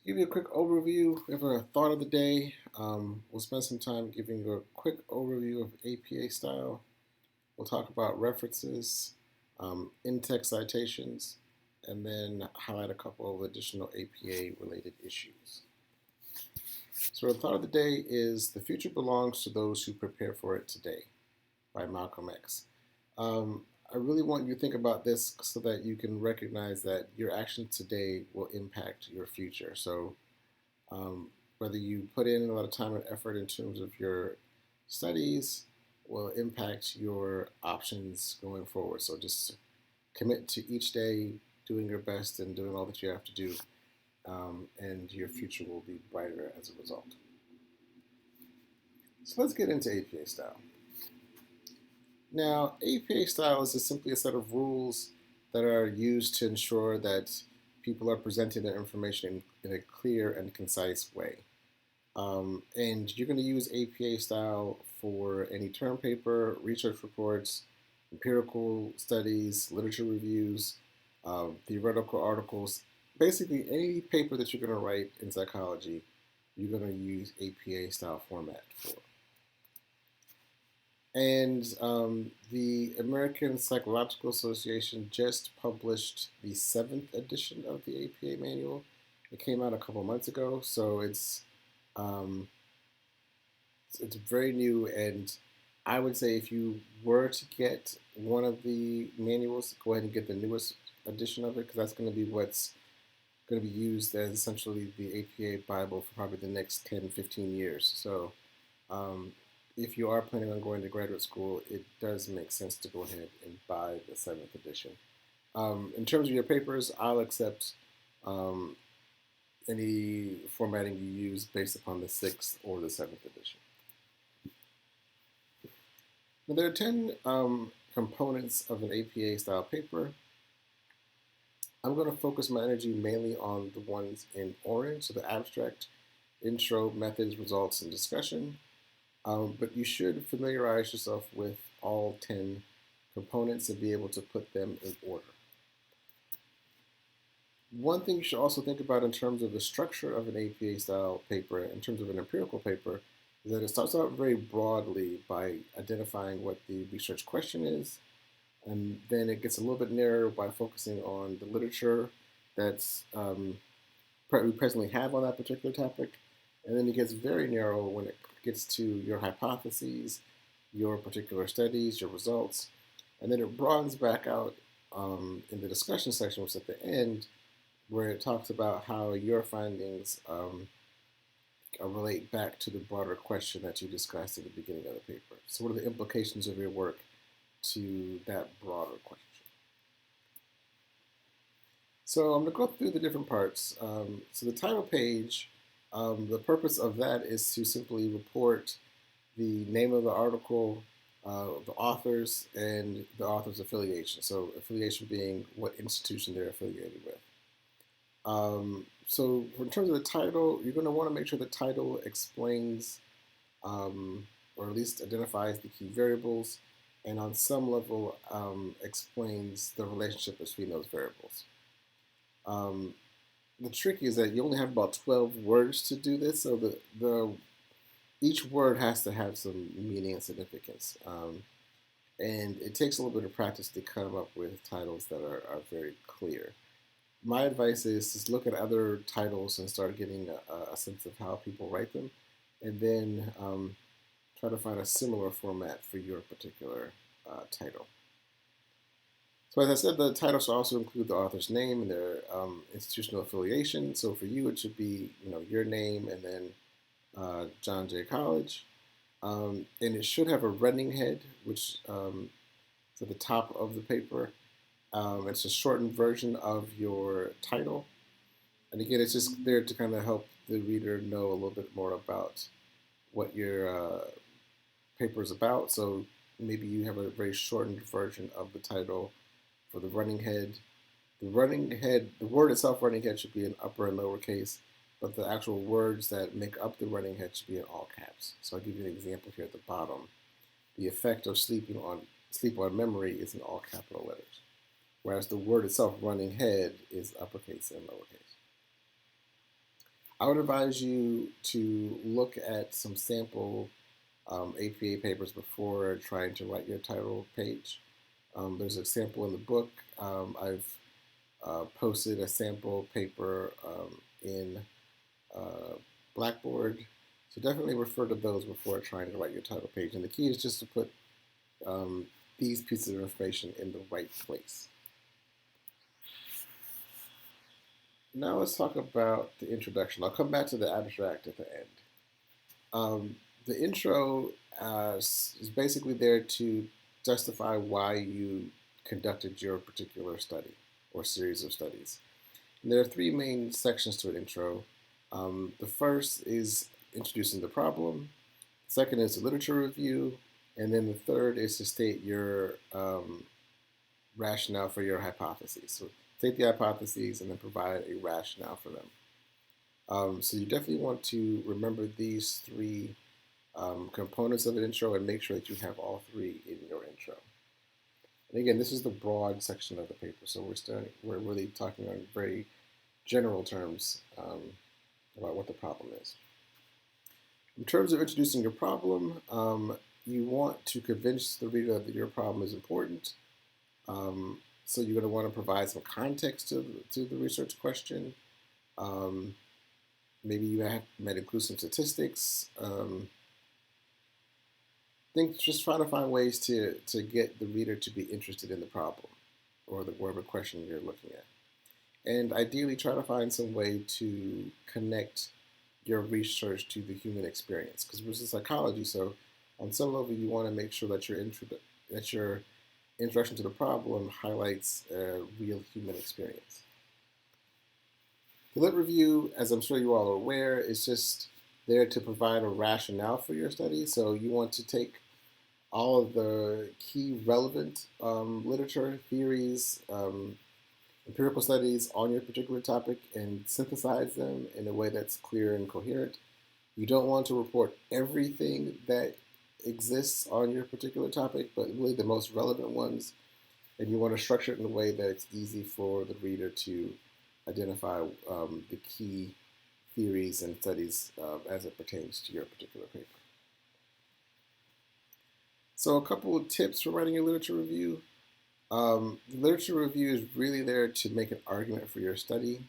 To give you a quick overview, we have a thought of the day. We'll spend some time giving you a quick overview of APA style. We'll talk about references, in-text citations, and then highlight a couple of additional APA related issues. So the thought of the day is "The future belongs to those who prepare for it today" by Malcolm X. I really want you to think about this so that you can recognize that your actions today will impact your future. So um, whether you put in a lot of time and effort in terms of your studies will impact your options going forward. So just commit to each day doing your best and doing all that you have to do, and your future will be brighter as a result. So let's get into APA style. Now, APA style is just simply a set of rules that are used to ensure that people are presenting their information in a clear and concise way. And you're going to use APA style for any term paper, research reports, empirical studies, literature reviews, theoretical articles. Basically, any paper that you're going to write in psychology, you're going to use APA style format for. And the American Psychological Association just published the seventh edition of the APA manual. It came out a couple months ago, so um, it's very new. And I would say if you were to get one of the manuals, go ahead and get the newest edition of it because that's going to be what's going to be used as essentially the APA Bible for probably the next 10, 15 years. So um, if you are planning on going to graduate school, it does make sense to go ahead and buy the seventh edition. In terms of your papers, I'll accept um, any formatting you use based upon the sixth or the seventh edition. Now, there are 10 components of an APA style paper. I'm going to focus my energy mainly on the ones in orange, so the abstract, intro, methods, results, and discussion. But you should familiarize yourself with all 10 components and be able to put them in order. One thing you should also think about in terms of the structure of an APA style paper, in terms of an empirical paper, is that it starts out very broadly by identifying what the research question is, and then it gets a little bit narrower by focusing on the literature that's we presently have on that particular topic, and then it gets very narrow when it gets to your hypotheses, your particular studies, your results, and then it broadens back out in the discussion section, which is at the end, where it talks about how your findings relate back to the broader question that you discussed at the beginning of the paper. So, what are the implications of your work to that broader question? So, I'm going to go through the different parts. So, the title page, the purpose of that is to simply report the name of the article, the authors, and the author's affiliation. So, affiliation being what institution they're affiliated with. So in terms of the title, you're going to want to make sure the title explains or at least identifies the key variables and on some level explains the relationship between those variables. Um, the trick is that you only have about 12 words to do this, so the each word has to have some meaning and significance. And it takes a little bit of practice to come up with titles that are very clear. My advice is just look at other titles and start getting a sense of how people write them, and then try to find a similar format for your particular title. So as I said, the title should also include the author's name and their institutional affiliation. So for you, it should be your name and then John Jay College, and it should have a running head, which is at the top of the paper. It's a shortened version of your title. And again, it's just there to kind of help the reader know a little bit more about what your paper is about. So maybe you have a very shortened version of the title for the running head. The word itself, running head, should be in upper and lowercase, but the actual words that make up the running head should be in all caps. So I'll give you an example here at the bottom. The effect of sleep on memory is in all capital letters, whereas the word itself, running head, is uppercase and lowercase. I would advise you to look at some sample APA papers before trying to write your title page. There's a sample in the book. I've posted a sample paper in uh, Blackboard. So definitely refer to those before trying to write your title page. And the key is just to put um, these pieces of information in the right place. Now let's talk about the introduction. I'll come back to the abstract at the end. The intro is basically there to justify why you conducted your particular study or series of studies. And there are three main sections to an intro. The first is introducing the problem. The second is the literature review. And then the third is to state your rationale for your hypotheses. So state the hypotheses and then provide a rationale for them. So you definitely want to remember these three components of an intro and make sure that you have all three in your intro. And again, this is the broad section of the paper, so we're really talking on very general terms about what the problem is. In terms of introducing your problem, you want to convince the reader that your problem is important. So you're going to want to provide some context to the research question. Maybe you might include some statistics. Just trying to find ways to get the reader to be interested in the problem or whatever question you're looking at. And ideally try to find some way to connect your research to the human experience. Because this is psychology, so on some level you want to make sure that your introduction to the problem highlights a real human experience. The lit review, as I'm sure you all are aware, is just there to provide a rationale for your study. So you want to take all of the key relevant literature, theories, empirical studies on your particular topic and synthesize them in a way that's clear and coherent. You don't want to report everything that exists on your particular topic, but really the most relevant ones. And you want to structure it in a way that it's easy for the reader to identify the key theories and studies as it pertains to your particular paper. So a couple of tips for writing your literature review. The literature review is really there to make an argument for your study.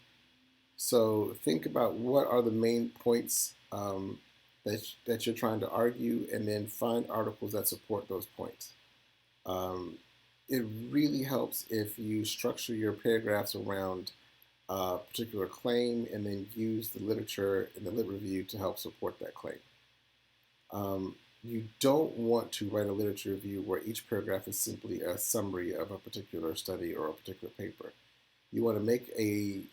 So think about what are the main points that you're trying to argue, and then find articles that support those points. It really helps if you structure your paragraphs around a particular claim and then use the literature in the lit review to help support that claim. You don't want to write a literature review where each paragraph is simply a summary of a particular study or a particular paper. You want to make a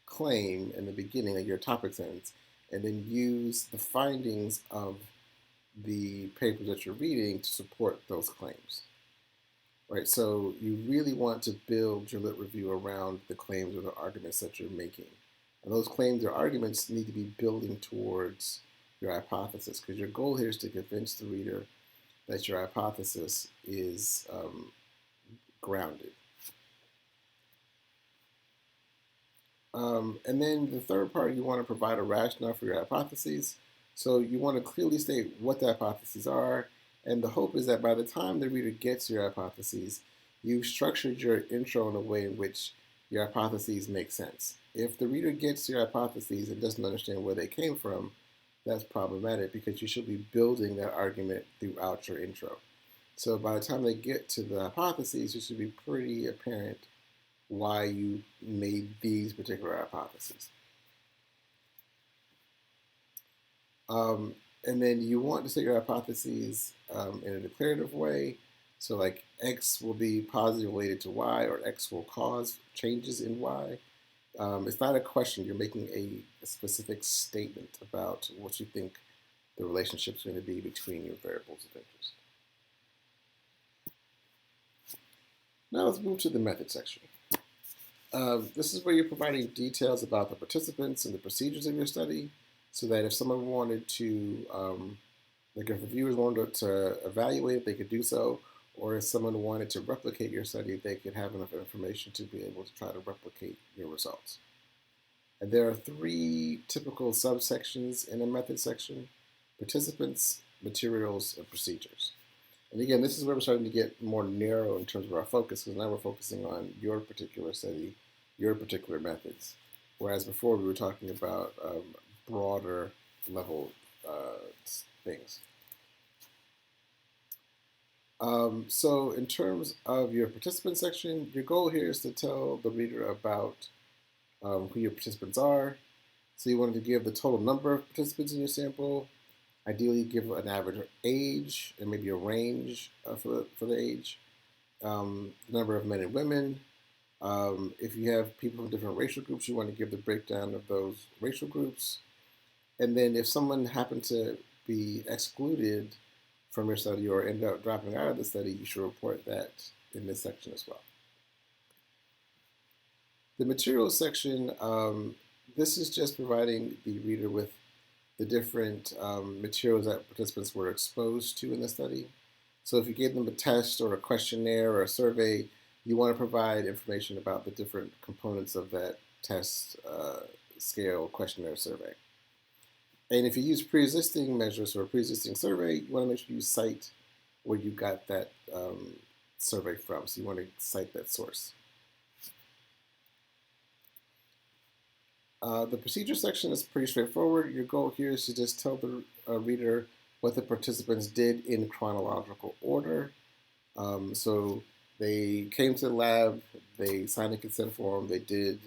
claim in the beginning of your topic sentence and then use the findings of the papers that you're reading to support those claims. Right, so you really want to build your lit review around the claims or the arguments that you're making. And those claims or arguments need to be building towards your hypothesis, because your goal here is to convince the reader that your hypothesis is grounded. And then the third part, you want to provide a rationale for your hypotheses. So you want to clearly state what the hypotheses are, and the hope is that by the time the reader gets to your hypotheses, you've structured your intro in a way in which your hypotheses make sense. If the reader gets to your hypotheses and doesn't understand where they came from, that's problematic, because you should be building that argument throughout your intro. So by the time they get to the hypotheses, it should be pretty apparent why you made these particular hypotheses. And then you want to state your hypotheses in a declarative way. So like X will be positively related to Y, or X will cause changes in Y. It's not a question. You're making a specific statement about what you think the relationship is going to be between your variables of interest. Now let's move to the method section. This is where you're providing details about the participants and the procedures of your study, so that if someone wanted to, like if reviewers wanted to evaluate it, they could do so, or if someone wanted to replicate your study, they could have enough information to be able to try to replicate your results. And there are three typical subsections in a method section: participants, materials, and procedures. And again, this is where we're starting to get more narrow in terms of our focus, because now we're focusing on your particular study, your particular methods. Whereas before we were talking about broader level things. So in terms of your participant section, your goal here is to tell the reader about who your participants are. So you wanted to give the total number of participants in your sample, ideally give an average age and maybe a range for the age, the number of men and women. If you have people from different racial groups, you want to give the breakdown of those racial groups. And then if someone happened to be excluded from your study or end up dropping out of the study, you should report that in this section as well. The materials section, this is just providing the reader with the different materials that participants were exposed to in the study. So if you gave them a test or a questionnaire or a survey, you want to provide information about the different components of that test, scale, questionnaire, survey. And if you use pre-existing measures or a pre-existing survey, you want to make sure you cite where you got that survey from. So you want to cite that source. The procedure section is pretty straightforward. Your goal here is to just tell the reader what the participants did in chronological order. So they came to the lab, they signed a consent form, they did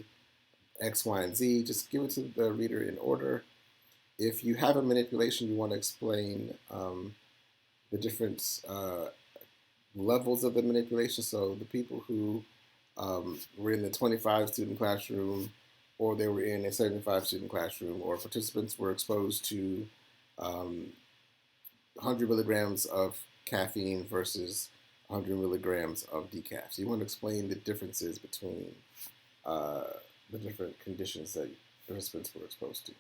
X, Y, and Z. Just give it to the reader in order. If you have a manipulation, you want to explain the different levels of the manipulation. So the people who were in the 25 student classroom, or they were in a 75 student classroom, or participants were exposed to 100 milligrams of caffeine versus 100 milligrams of decaf. So you want to explain the differences between the different conditions that participants were exposed to.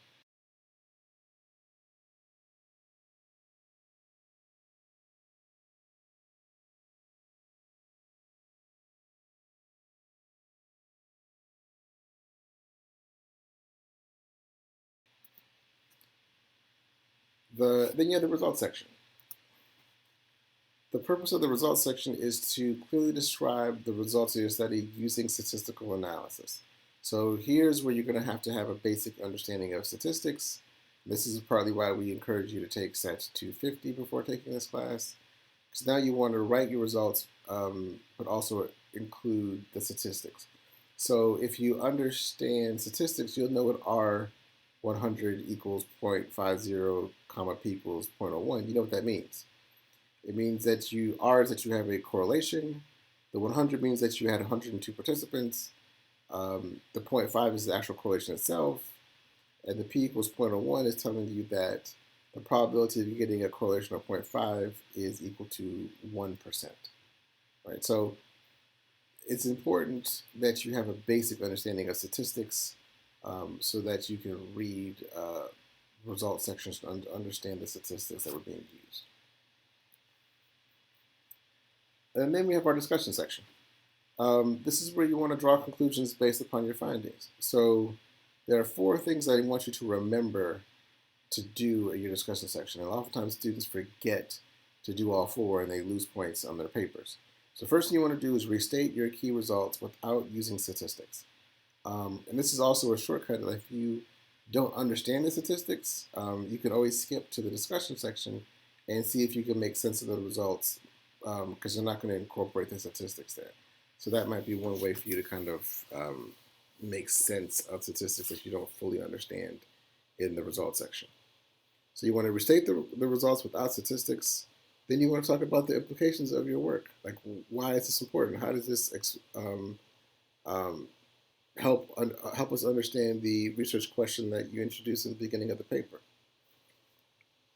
Then you have the results section. The purpose of the results section is to clearly describe the results of your study using statistical analysis. So here's where you're going to have a basic understanding of statistics. This is partly why we encourage you to take SAT 250 before taking this class, because now you want to write your results, but also include the statistics. So if you understand statistics, you'll know what R100 equals 0.50, comma P equals 0.01. You know what that means. It means that R is that you have a correlation. The 100 means that you had 102 participants. The 0.5 is the actual correlation itself. And the P equals 0.01 is telling you that the probability of you getting a correlation of 0.5 is equal to 1%. Right? So it's important that you have a basic understanding of statistics so that you can read result sections to understand the statistics that were being used. And then we have our discussion section. This is where you want to draw conclusions based upon your findings. So there are 4 things I want you to remember to do in your discussion section. And oftentimes students forget to do all 4 and they lose points on their papers. So first thing you want to do is restate your key results without using statistics. And this is also a shortcut that if you don't understand the statistics, you can always skip to the discussion section and see if you can make sense of the results because you're not going to incorporate the statistics there. So that might be one way for you to kind of make sense of statistics that you don't fully understand in the results section. So you want to restate the results without statistics. Then you want to talk about the implications of your work. Like, why is this important? How does this help us understand the research question that you introduced in the beginning of the paper?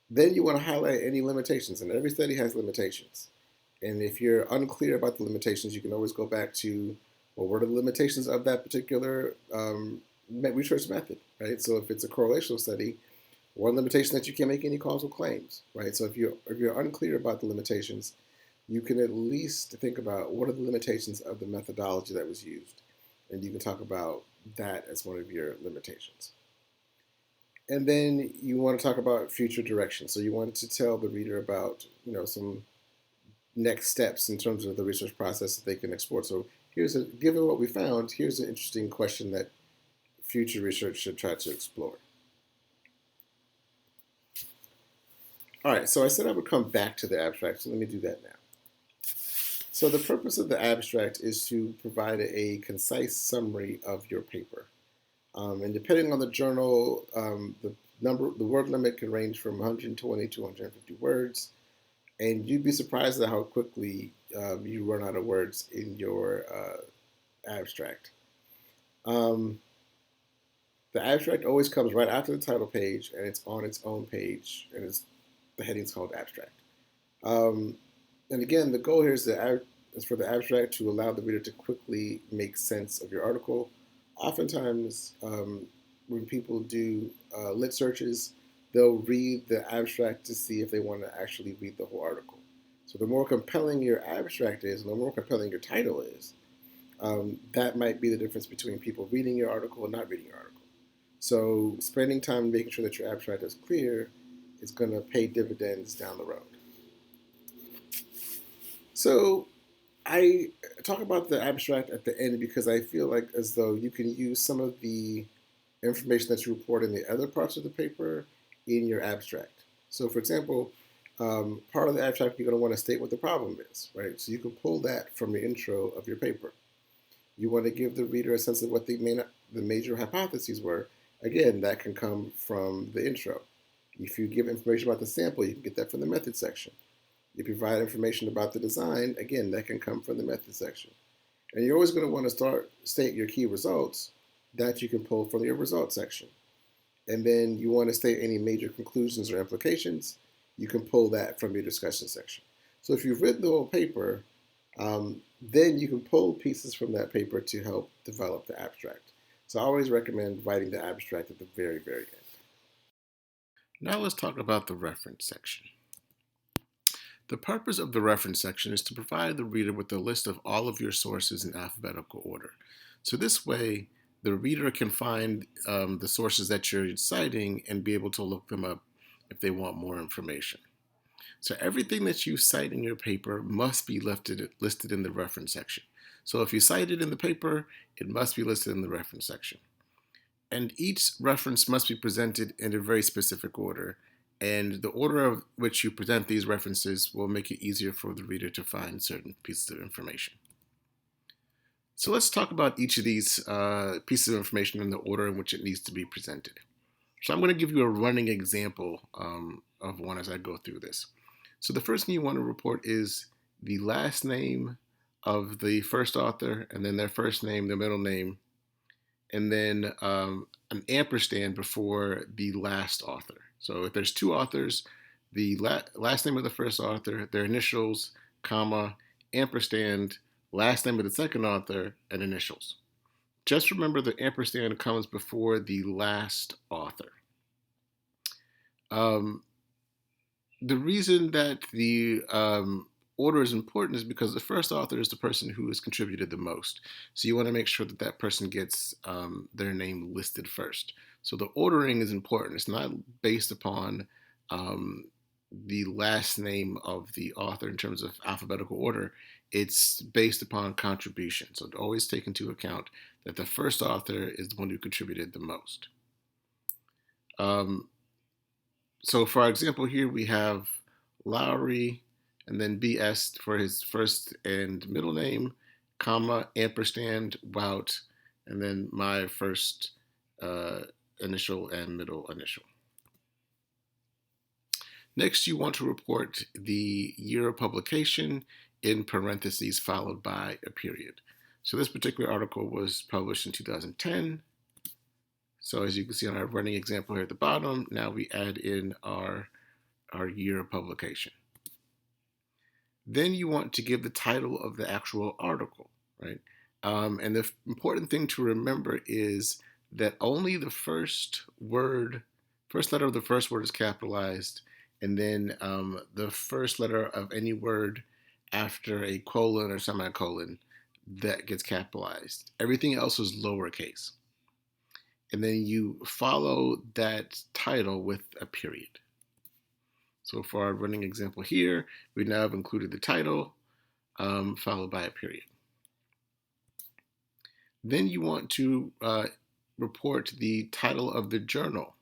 Then you want to highlight any limitations, and every study has limitations. And if you're unclear about the limitations, you can always go back to, well, what are the limitations of that particular research method, right? So if it's a correlational study, one limitation that you can't make any causal claims, right? So if you're unclear about the limitations, you can at least think about what are the limitations of the methodology that was used. And you can talk about that as one of your limitations. And then you want to talk about future direction. So you wanted to tell the reader about, some next steps in terms of the research process that they can explore. So given what we found, here's an interesting question that future research should try to explore. All right, so I said I would come back to the abstract, so let me do that now. So the purpose of the abstract is to provide a concise summary of your paper. And depending on the journal, the word limit can range from 120 to 150 words. And you'd be surprised at how quickly you run out of words in your abstract. The abstract always comes right after the title page, and it's on its own page, and the heading's called abstract. And again, the goal here is for the abstract to allow the reader to quickly make sense of your article. Oftentimes, when people do lit searches, they'll read the abstract to see if they want to actually read the whole article. So the more compelling your abstract is, and the more compelling your title is, that might be the difference between people reading your article and not reading your article. So spending time making sure that your abstract is clear is going to pay dividends down the road. So I talk about the abstract at the end because I feel like as though you can use some of the information that you report in the other parts of the paper in your abstract. So for example, part of the abstract, you're going to want to state what the problem is, right? So you can pull that from the intro of your paper. You want to give the reader a sense of what the major hypotheses were. Again, that can come from the intro. If you give information about the sample, you can get that from the method section. If you provide information about the design, again, that can come from the method section. And you're always going to want to state your key results that you can pull from your results section. And then you want to state any major conclusions or implications, you can pull that from your discussion section. So if you've written the whole paper, then you can pull pieces from that paper to help develop the abstract. So I always recommend writing the abstract at the very, very end. Now let's talk about the reference section. The purpose of the reference section is to provide the reader with a list of all of your sources in alphabetical order. So this way, the reader can find the sources that you're citing and be able to look them up if they want more information. So everything that you cite in your paper must be listed in the reference section. So if you cite it in the paper, it must be listed in the reference section. And each reference must be presented in a very specific order. And the order of which you present these references will make it easier for the reader to find certain pieces of information. So let's talk about each of these pieces of information in the order in which it needs to be presented. So I'm going to give you a running example of one as I go through this. So the first thing you want to report is the last name of the first author, and then their first name, their middle name, and then an ampersand before the last author. So if there's two authors, the last name of the first author, their initials, comma, ampersand, last name of the second author, and initials. Just remember the ampersand comes before the last author. The reason that the order is important is because the first author is the person who has contributed the most. So you want to make sure that that person gets their name listed first. So the ordering is important. It's not based upon the last name of the author in terms of alphabetical order. It's based upon contribution. So always take into account that the first author is the one who contributed the most. So for our example here, we have Lowry, and then BS for his first and middle name, comma, ampersand, Wout, and then my first initial and middle initial. Next, you want to report the year of publication in parentheses followed by a period. So this particular article was published in 2010. So as you can see on our running example here at the bottom, now we add in our year of publication. Then you want to give the title of the actual article, right? And the important thing to remember is that only the first letter of the first word is capitalized, and then the first letter of any word after a colon or semicolon that gets capitalized. Everything else is lowercase. and then you follow that title with a period. So for our running example here, we now have included the title followed by a period. Then you want to report the title of the journal.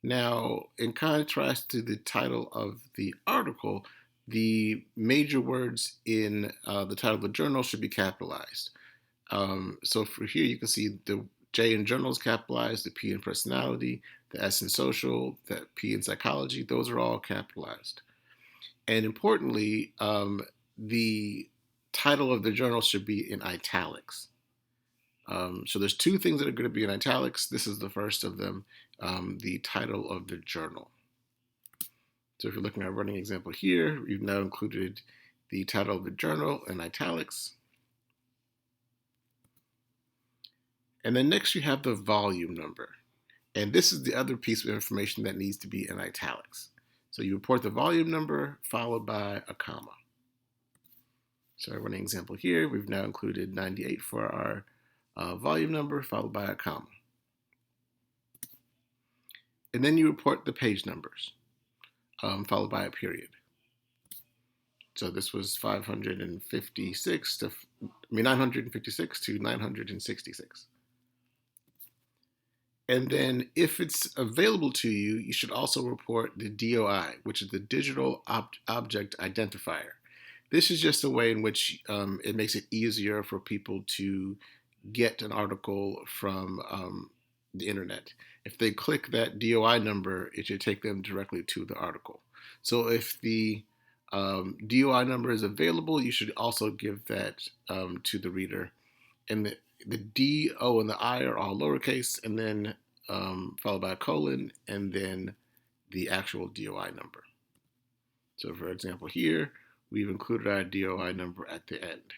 Now, in contrast to the title of the article, the major words in the title of the journal should be capitalized. So for here, you can see the J in journal is capitalized, the P in personality, the S in social, the P in psychology. Those are all capitalized. And importantly, the title of the journal should be in italics. So there's two things that are going to be in italics. This is the first of them, the title of the journal. So if you're looking at a running example here, we've now included the title of the journal in italics. And then next you have the volume number. And this is the other piece of information that needs to be in italics. So you report the volume number followed by a comma. So our running example here, we've now included 98 for our volume number followed by a comma. And then you report the page numbers followed by a period. So this was 956 to 966. And then if it's available to you, you should also report the DOI, which is the Digital Object Identifier. This is just a way in which it makes it easier for people to get an article from the internet. If they click that DOI number, it should take them directly to the article. So if the DOI number is available, you should also give that to the reader. And the D, O, and the I are all lowercase, and then followed by a colon, and then the actual DOI number. So for example here, we've included our DOI number at the end.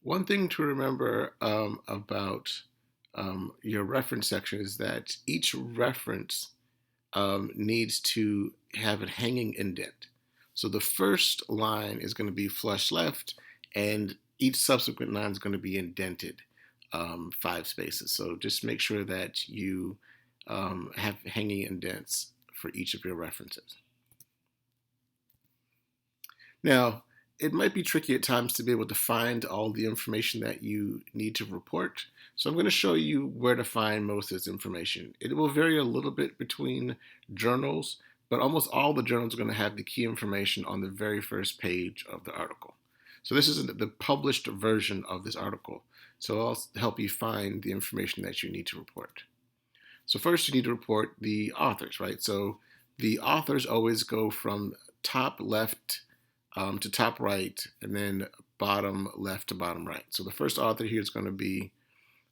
One thing to remember about your reference section is that each reference needs to have a hanging indent. So the first line is going to be flush left, and each subsequent line is going to be indented 5 spaces. So just make sure that you have hanging indents for each of your references. Now, it might be tricky at times to be able to find all the information that you need to report. So I'm going to show you where to find most of this information. It will vary a little bit between journals, but almost all the journals are going to have the key information on the very first page of the article. So this is the published version of this article. So I'll help you find the information that you need to report. So first you need to report the authors, right? So the authors always go from top left to top right, and then bottom left to bottom right. So the first author here is going to be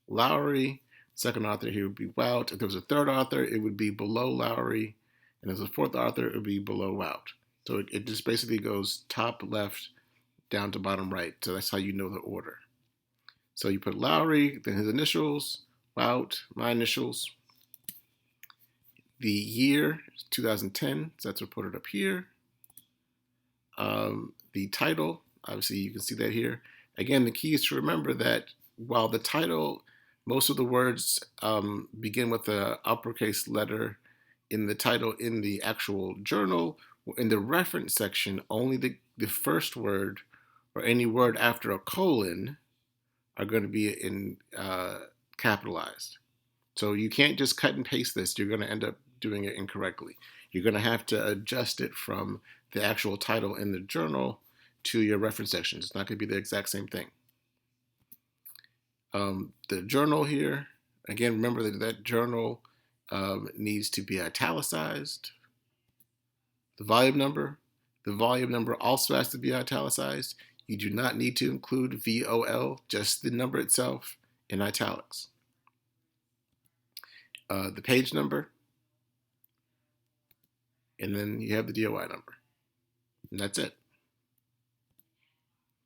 Lowry. Second author here would be Wout. If there was a third author, it would be below Lowry. And as a fourth author, it would be below Wout. So it just basically goes top left down to bottom right. So that's how you know the order. So you put Lowry, then his initials, Wout, my initials. The year is 2010, so that's reported up here. The title, obviously you can see that here. Again, the key is to remember that while the title, most of the words begin with an uppercase letter in the title in the actual journal, in the reference section, only the first word or any word after a colon are going to be in capitalized. So you can't just cut and paste this. You're going to end up doing it incorrectly. You're going to have to adjust it from the actual title in the journal to your reference section. It's not going to be the exact same thing. The journal here, again, remember that journal needs to be italicized. The volume number also has to be italicized. You do not need to include VOL, just the number itself in italics. The page number, and then you have the DOI number. And that's it.